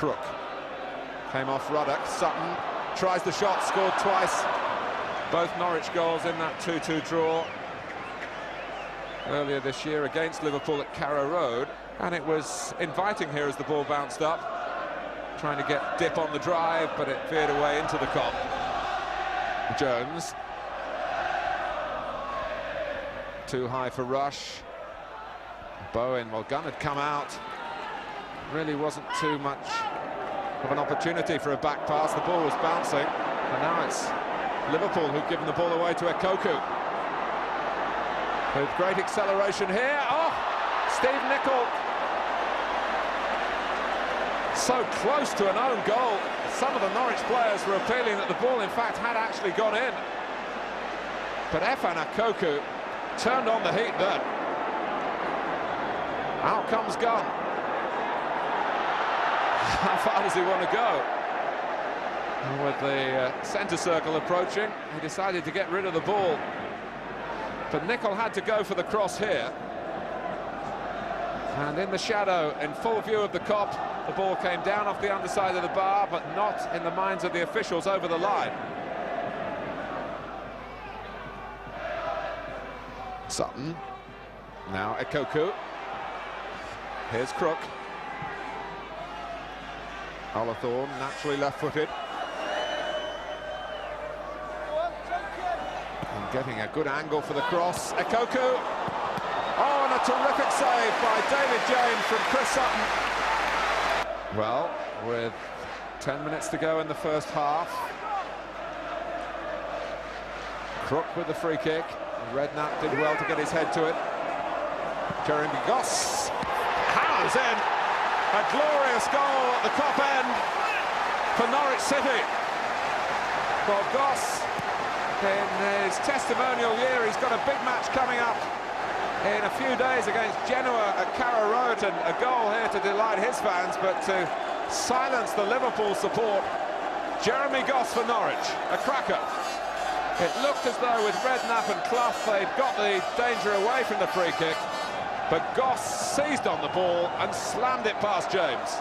Crook. Came off Ruddock. Sutton tries the shot, scored twice. Both Norwich goals in that 2-2 draw earlier this year against Liverpool at Carrow Road. And it was inviting here as the ball bounced up, trying to get dip on the drive, but it veered away into the Kop. Jones. Too high for Rush. Bowen, well, Gunn had come out. Really wasn't too much of an opportunity for a back pass. The ball was bouncing, and now it's Liverpool who've given the ball away to Ekoku. With great acceleration here. Oh, Steve Nicol. So close to an own goal. Some of the Norwich players were appealing that the ball, in fact, had actually gone in. But Efan Ekoku turned on the heat then. Out comes Gunn. How far does he want to go? And with the centre circle approaching, he decided to get rid of the ball. But Nicol had to go for the cross here. And in the shadow, in full view of the Kop, the ball came down off the underside of the bar, but not in the minds of the officials over the line. Sutton. Now Ekoku. Here's Crook. Olathorn, naturally left-footed. And getting a good angle for the cross. Ekoku. Oh, and a terrific save by David James from Chris Sutton. Well, with 10 minutes to go in the first half. Crook with the free kick. Redknapp did well to get his head to it. Jeremy Goss hammers in. A glorious goal at the Kop end for Norwich City. Well, Goss, in his testimonial year, he's got a big match coming up in a few days against Genoa at Carrow Road, and a goal here to delight his fans, but to silence the Liverpool support. Jeremy Goss for Norwich, a cracker. It looked as though with Redknapp and Clough they'd got the danger away from the free kick, but Goss seized on the ball and slammed it past James.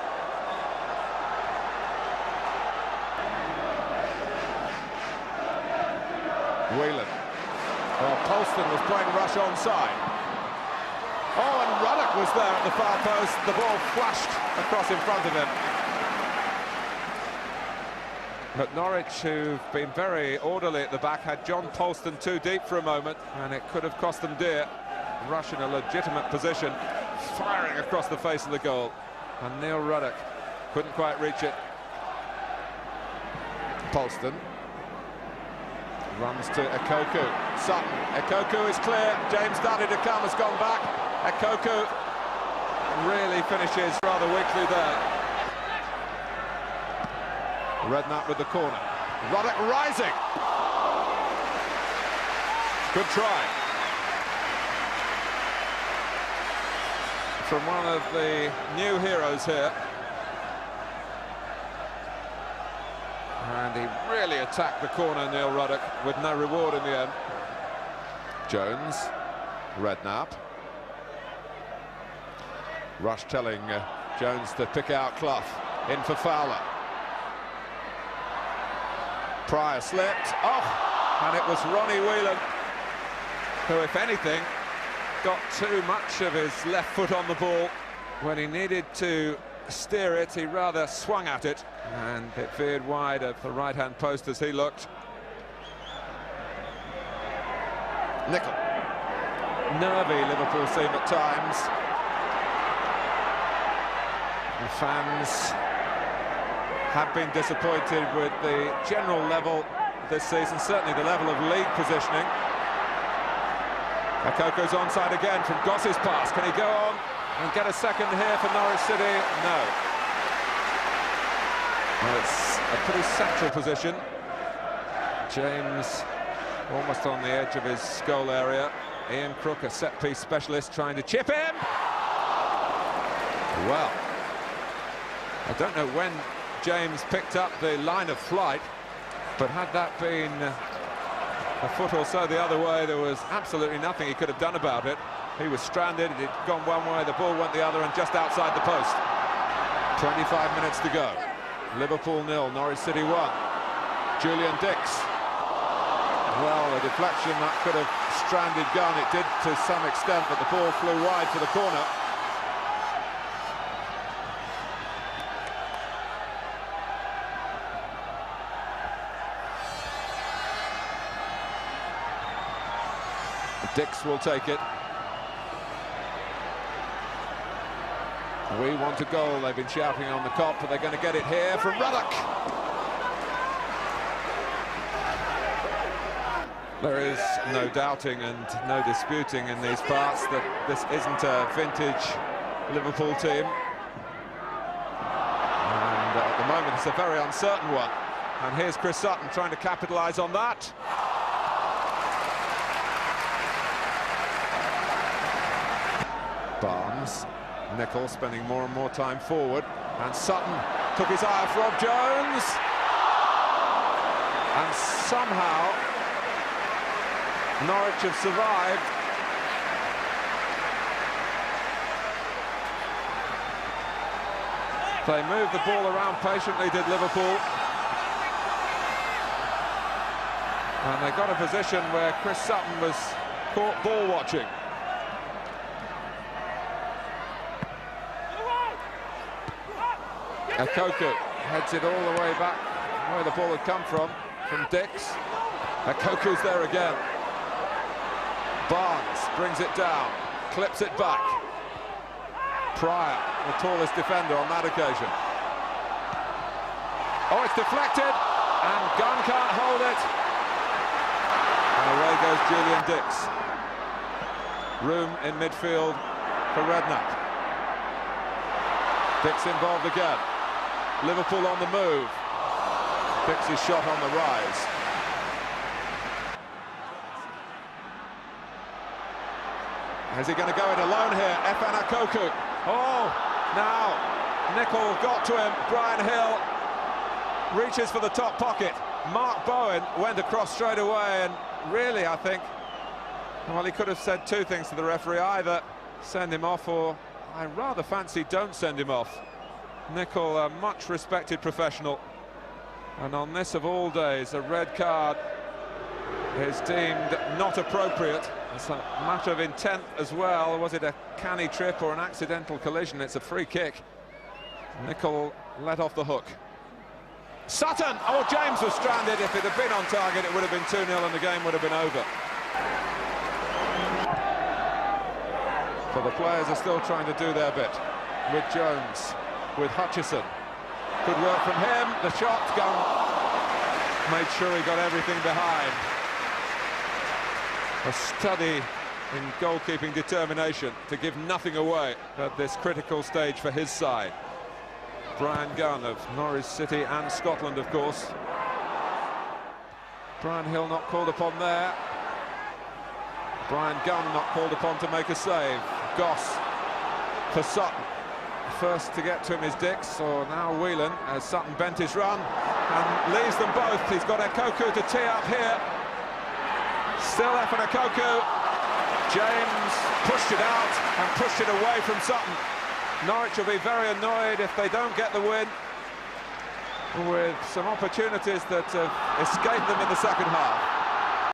Whelan. Well, Polston was playing Rush onside. Oh, and Ruddock was there at the far post. The ball flashed across in front of him. But Norwich, who've been very orderly at the back, had John Polston too deep for a moment, and it could have cost them dear. Rush in a legitimate position, firing across the face of the goal. And Neil Ruddock couldn't quite reach it. Polston runs to Ekoku. Sutton. Ekoku is clear. James started to come, has gone back. Ekoku really finishes rather weakly there. Redknapp with the corner. Ruddock rising. Good try. From one of the new heroes here. And he really attacked the corner, Neil Ruddock, with no reward in the end. Jones. Redknapp. Rush telling Jones to pick out Clough. In for Fowler. Pryor slipped. Oh, and it was Ronnie Whelan who, if anything, got too much of his left foot on the ball. When he needed to steer it, he rather swung at it, and it veered wide of the right-hand post as he looked. Nicol. Nervy Liverpool seem at times. The fans have been disappointed with the general level this season, certainly the level of league positioning. Ekoku's onside again from Goss's pass. Can he go on and get a second here for Norwich City? No. Well, it's a pretty central position. James almost on the edge of his goal area. Ian Crook, a set-piece specialist, trying to chip in. Well, I don't know when James picked up the line of flight, but had that been a foot or so the other way, there was absolutely nothing he could have done about it. He was stranded, it had gone one way, the ball went the other, and just outside the post. 25 minutes to go. Liverpool 0, Norwich City 1. Julian Dix. Well, a deflection that could have stranded Gunn. It did to some extent, but the ball flew wide for the corner. Dix will take it. We want a goal, they've been shouting on the Kop, but they're going to get it here from Ruddock. There is no doubting and no disputing in these parts that this isn't a vintage Liverpool team. And at the moment it's a very uncertain one. And here's Chris Sutton trying to capitalise on that. Barnes, Nicol spending more and more time forward, and Sutton took his eye off Rob Jones, and somehow Norwich have survived. They moved the ball around patiently, did Liverpool, and they got a position where Chris Sutton was caught ball watching. Okoku heads it all the way back where the ball had come from Dix. Okoku's there again. Barnes brings it down, clips it back. Pryor, the tallest defender on that occasion. Oh, it's deflected, and Gunn can't hold it. And away goes Julian Dix. Room in midfield for Redknapp. Dix involved again. Liverpool on the move. Dix's shot on the rise. Is he going to go it alone here? FN Okoku. Oh, now Nicol got to him. Brian Hill reaches for the top pocket. Mark Bowen went across straight away, and really, I think, well, he could have said two things to the referee: either send him off, or I rather fancy don't send him off. Nicol, a much respected professional, and on this of all days, a red card is deemed not appropriate. It's a matter of intent as well. Was it a canny trip or an accidental collision? It's a free kick. Nicol let off the hook. Sutton! Oh, James was stranded. If it had been on target, it would have been 2-0 and the game would have been over. So the players are still trying to do their bit. With Jones, with Hutchison. Good work from him. The shot gone. Made sure he got everything behind. A study in goalkeeping determination to give nothing away at this critical stage for his side. Brian Gunn of Norwich City and Scotland, of course. Brian Hill not called upon there. Brian Gunn not called upon to make a save. Goss for Sutton. First to get to him is Dix, or now Whelan, as Sutton bent his run and leaves them both. He's got Okoku to tee up here. Still FN Okoku. James pushed it out and pushed it away from Sutton. Norwich will be very annoyed if they don't get the win, with some opportunities that have escaped them in the second half.